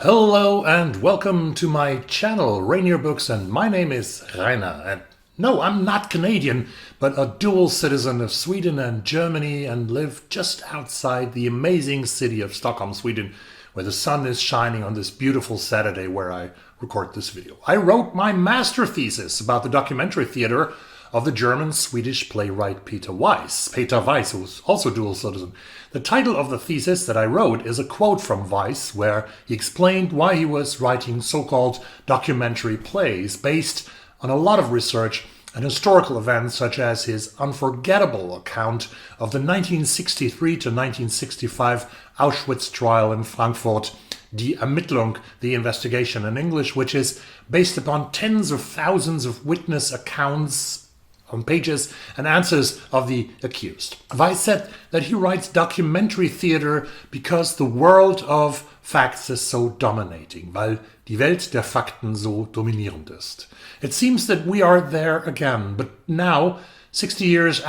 Hello and welcome to my channel, Rainier Books, and my name is Rainer. And no, I'm not Canadian, but a dual citizen of Sweden and Germany, and live just outside the amazing city of Stockholm, Sweden, where the sun is shining on this beautiful Saturday where I record this video. I wrote my master thesis about the documentary theater of the German-Swedish playwright Peter Weiss, who's also dual citizen. The title of the thesis that I wrote is a quote from Weiss, where he explained why he was writing so-called documentary plays based on a lot of research and historical events, such as his unforgettable account of the 1963 to 1965 Auschwitz trial in Frankfurt, Die Ermittlung, the investigation in English, which is based upon tens of thousands of witness accounts on pages and answers of the accused. Weiss said that he writes documentary theater because the world of facts is so dominating, weil die Welt der Fakten so dominierend ist. It seems that we are there again, but now, 60 years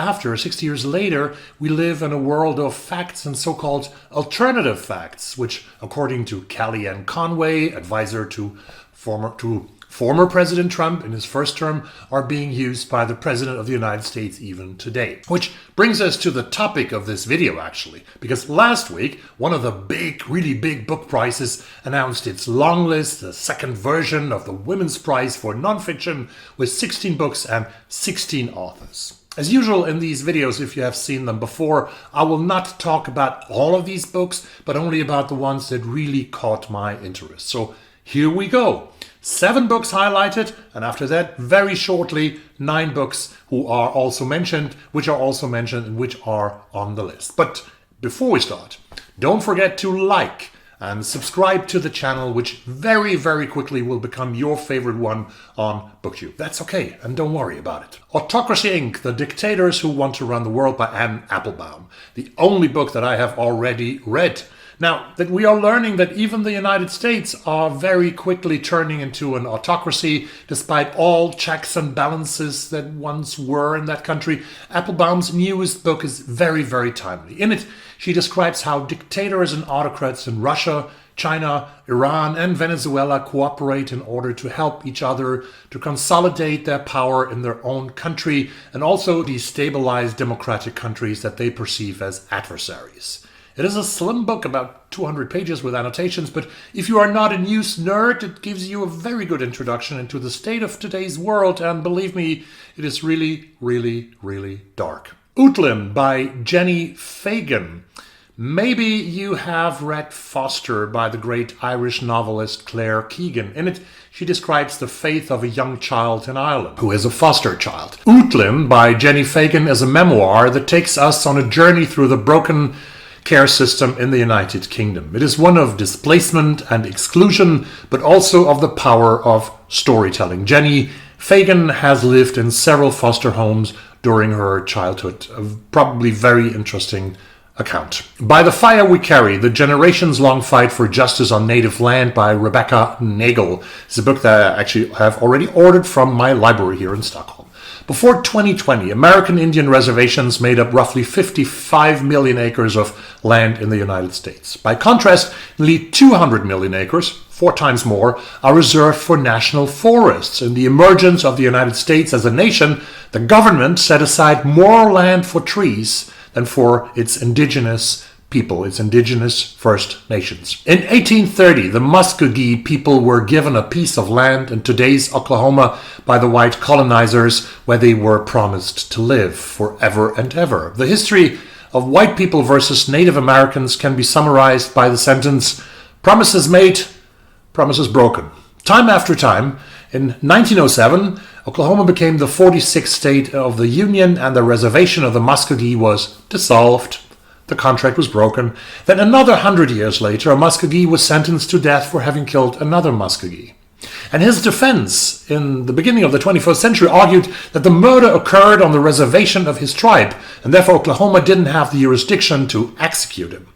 later, we live in a world of facts and so-called alternative facts, which, according to Kellyanne Conway, advisor to former President Trump in his first term, are being used by the President of the United States even today. Which brings us to the topic of this video, actually, because last week, one of the really big book prizes announced its Longlist, the second version of the Women's Prize for Nonfiction, with 16 books and 16 authors. As usual in these videos, if you have seen them before, I will not talk about all of these books, but only about the ones that really caught my interest. So here we go. 7 books highlighted, and after that, very shortly, 9 books which are also mentioned and which are on the list. But before we start, don't forget to like and subscribe to the channel, which very, very quickly will become your favorite one on BookTube. That's okay, and don't worry about it. Autocracy Inc., The Dictators Who Want to Run the World by Anne Applebaum, the only book that I have already read. Now, that we are learning that even the United States are very quickly turning into an autocracy, despite all checks and balances that once were in that country, Applebaum's newest book is very, very timely. In it, she describes how dictators and autocrats in Russia, China, Iran, and Venezuela cooperate in order to help each other to consolidate their power in their own country and also destabilize democratic countries that they perceive as adversaries. It is a slim book, about 200 pages with annotations, but if you are not a news nerd, it gives you a very good introduction into the state of today's world, and believe me, it is really, really, really dark. Utlin by Jenny Fagan. Maybe you have read Foster by the great Irish novelist Claire Keegan. In it, she describes the fate of a young child in Ireland, who is a foster child. Utlin by Jenny Fagan is a memoir that takes us on a journey through the broken care system in the United Kingdom. It is one of displacement and exclusion, but also of the power of storytelling. Jenny Fagan has lived in several foster homes during her childhood. A probably very interesting account. By the Fire We Carry, The Generations-Long Fight for Justice on Native Land by Rebecca Nagel. It's a book that I actually have already ordered from my library here in Stockholm. Before 2020, American Indian reservations made up roughly 55 million acres of land in the United States. By contrast, nearly 200 million acres, 4 times more, are reserved for national forests. In the emergence of the United States as a nation, the government set aside more land for trees than for its indigenous people, its indigenous First Nations. In 1830, the Muskogee people were given a piece of land in today's Oklahoma by the white colonizers, where they were promised to live forever and ever. The history of white people versus Native Americans can be summarized by the sentence, promises made, promises broken. Time after time, in 1907, Oklahoma became the 46th state of the Union, and the reservation of the Muskogee was dissolved. The contract was broken. Then another 100 years later, a Muskogee was sentenced to death for having killed another Muskogee. And his defense in the beginning of the 21st century argued that the murder occurred on the reservation of his tribe, and therefore Oklahoma didn't have the jurisdiction to execute him.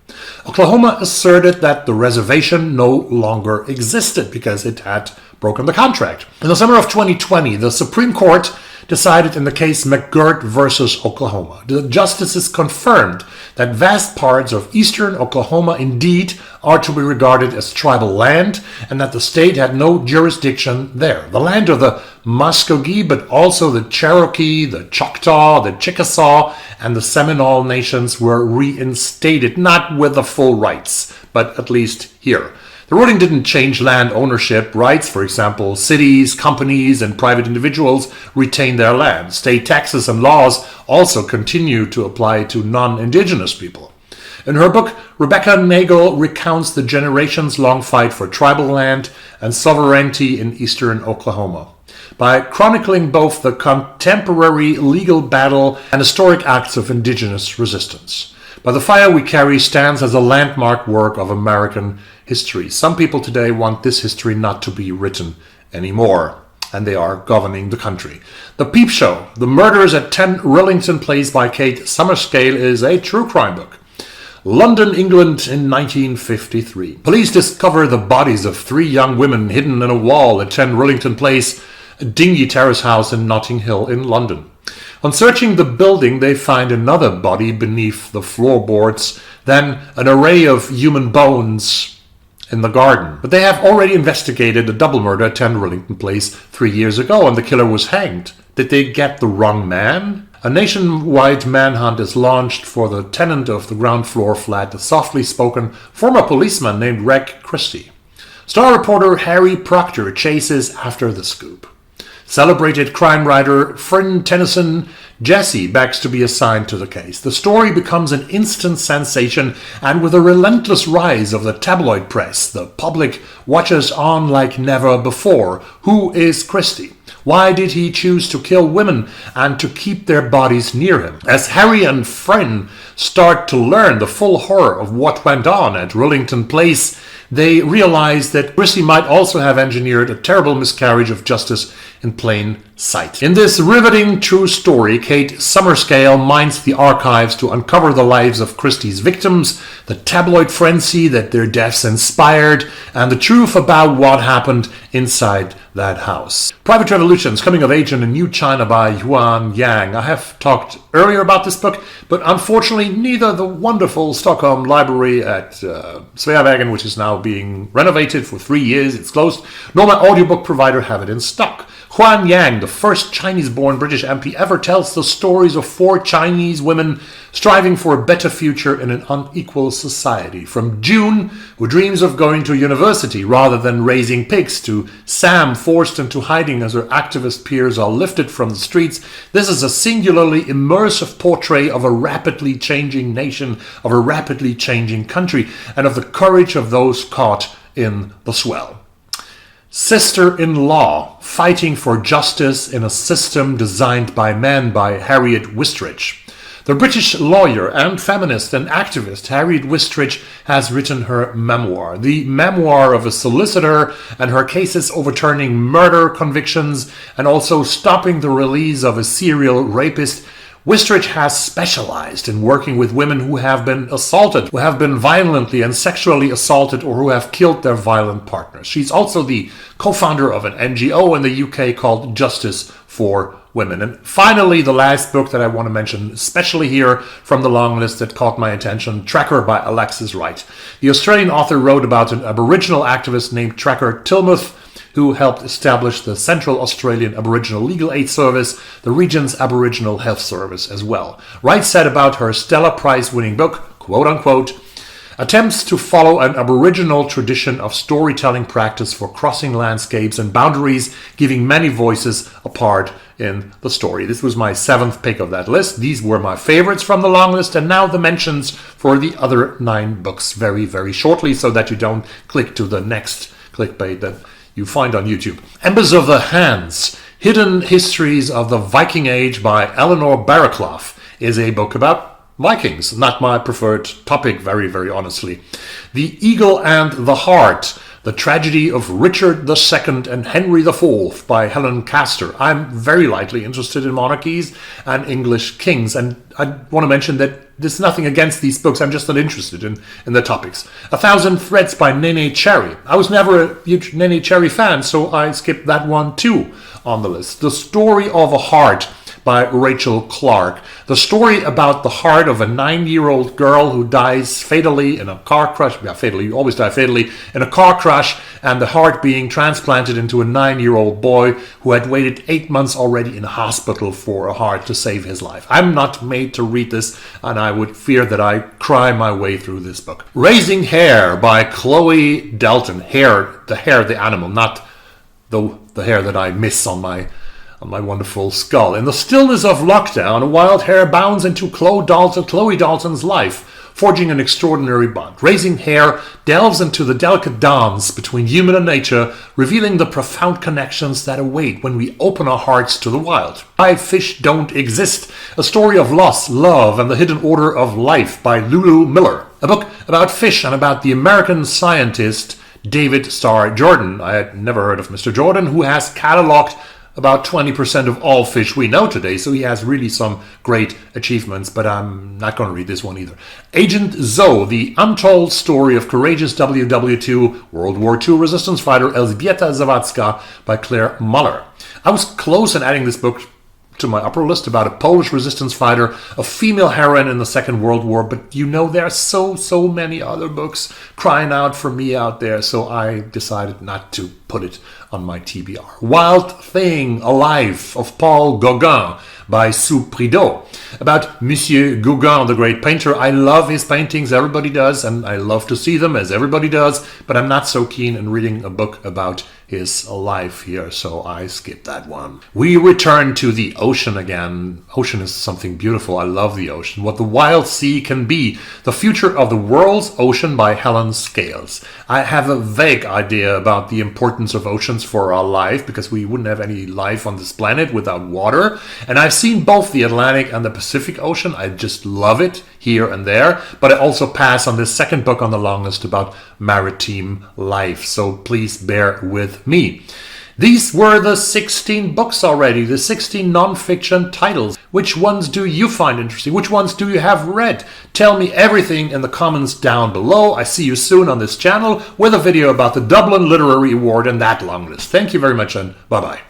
Oklahoma asserted that the reservation no longer existed because it had broken the contract. In the summer of 2020, the Supreme Court decided in the case McGirt versus Oklahoma. The justices confirmed that vast parts of eastern Oklahoma indeed are to be regarded as tribal land and that the state had no jurisdiction there. The land of the Muskogee, but also the Cherokee, the Choctaw, the Chickasaw, and the Seminole nations were reinstated, not with the full rights, but at least here. The ruling didn't change land ownership rights. For example, cities, companies, and private individuals retain their land. State taxes and laws also continue to apply to non-indigenous people. In her book, Rebecca Nagle recounts the generations-long fight for tribal land and sovereignty in eastern Oklahoma. By chronicling both the contemporary legal battle and historic acts of indigenous resistance. By the Fire We Carry stands as a landmark work of American history. Some people today want this history not to be written anymore, and they are governing the country. The Peep Show, The Murders at 10 Rillington Place by Kate Summerscale is a true crime book. London, England in 1953. Police discover the bodies of 3 young women hidden in a wall at 10 Rillington Place, a dingy terrace house in Notting Hill in London. On searching the building, they find another body beneath the floorboards, then an array of human bones in the garden. But they have already investigated a double murder at 10 Rillington Place 3 years ago, and the killer was hanged. Did they get the wrong man? A nationwide manhunt is launched for the tenant of the ground floor flat, a softly spoken former policeman named Reg Christie. Star reporter Harry Proctor chases after the scoop. Celebrated crime writer Frin Tennyson Jesse begs to be assigned to the case. The story becomes an instant sensation, and with a relentless rise of the tabloid press, the public watches on like never before. Who is Christie? Why did he choose to kill women and to keep their bodies near him? As Harry and Frin start to learn the full horror of what went on at Rillington Place, they realize that Christie might also have engineered a terrible miscarriage of justice in plain sight. In this riveting true story, Kate Summerscale mines the archives to uncover the lives of Christie's victims, the tabloid frenzy that their deaths inspired, and the truth about what happened inside that house. Private Revolutions, Coming of Age in a New China by Yuan Yang. I have talked earlier about this book, but unfortunately neither the wonderful Stockholm Library at Sveavägen, which is now being renovated for 3 years, it's closed, nor my audiobook provider have it in stock. Huan Yang, the first Chinese-born British MP ever, tells the stories of 4 Chinese women striving for a better future in an unequal society. From June, who dreams of going to university rather than raising pigs, to Sam, forced into hiding as her activist peers are lifted from the streets, this is a singularly immersive portrait of a rapidly changing nation, of a rapidly changing country, and of the courage of those caught in the swell. Sister-in-Law, Fighting for Justice in a System Designed by Men by Harriet Wistridge. The British lawyer and feminist and activist Harriet Wistridge has written her memoir, the memoir of a solicitor and her cases overturning murder convictions and also stopping the release of a serial rapist. Wistridge has specialized in working with women who have been assaulted, who have been violently and sexually assaulted, or who have killed their violent partners. She's also the co-founder of an NGO in the UK called Justice for Women. And finally, the last book that I want to mention, especially here from the long list that caught my attention, Tracker by Alexis Wright. The Australian author wrote about an Aboriginal activist named Tracker Tilmuth, who helped establish the Central Australian Aboriginal Legal Aid Service, the region's Aboriginal Health Service as well. Wright said about her Stella Prize-winning book, quote-unquote, attempts to follow an Aboriginal tradition of storytelling practice for crossing landscapes and boundaries, giving many voices a part in the story. This was my 7th pick of that list. These were my favorites from the long list, and now the mentions for the other 9 books very, very shortly, so that you don't click to the next clickbait that you find on YouTube. Embers of the Hands, Hidden Histories of the Viking Age by Eleanor Barraclough is a book about Vikings. Not my preferred topic, very, very honestly. The Eagle and the Heart The Tragedy of Richard II and Henry IV by Helen Castor. I'm very lightly interested in monarchies and English kings, and I want to mention that there's nothing against these books, I'm just not interested in the topics. A Thousand Threads by Nene Cherry. I was never a huge Nene Cherry fan, so I skipped that one too on the list. The Story of a Heart by Rachel Clark. The story about the heart of a 9-year-old girl who dies fatally in a car crash. Yeah, fatally, you always die fatally in a car crash, and the heart being transplanted into a 9-year-old boy who had waited 8 months already in a hospital for a heart to save his life. I'm not made to read this, and I would fear that I cry my way through this book. Raising Hair by Chloe Delton. Hair, the animal, not the hair that I miss on my wonderful skull. In the stillness of lockdown, a wild hare bounds into Chloe Dalton's life, forging an extraordinary bond. Raising Hair delves into the delicate dance between human and nature, revealing the profound connections that await when we open our hearts to the wild. Why Fish Don't Exist, a story of loss, love, and the hidden order of life by Lulu Miller. A book about fish and about the American scientist David Starr Jordan. I had never heard of Mr. Jordan, who has cataloged about 20% of all fish we know today, so he has really some great achievements, but I'm not going to read this one either. Agent Zoe, the untold story of courageous WW2 World War II resistance fighter Elżbieta Zawadzka by Claire Muller. I was close in adding this book to my upper list about a Polish resistance fighter, a female heroine in the Second World War, but you know there are so many other books crying out for me out there, so I decided not to put it on my TBR. Wild Thing, A Life of Paul Gauguin by Sue Prideaux. About Monsieur Gauguin, the great painter. I love his paintings, everybody does, and I love to see them as everybody does, but I'm not so keen in reading a book about his life here, so I skipped that one. We return to the ocean again. Ocean is something beautiful. I love the ocean. What the Wild Sea Can Be. The Future of the World's Ocean by Helen Scales. I have a vague idea about the importance of oceans for our life, because we wouldn't have any life on this planet without water. And I've seen both the Atlantic and the Pacific Ocean. I just love it here and there. But I also pass on this second book on the long list about maritime life. So please bear with me. These were the 16 books already, the 16 non-fiction titles. Which ones do you find interesting? Which ones do you have read? Tell me everything in the comments down below. I see you soon on this channel with a video about the Dublin Literary Award and that long list. Thank you very much, and bye-bye.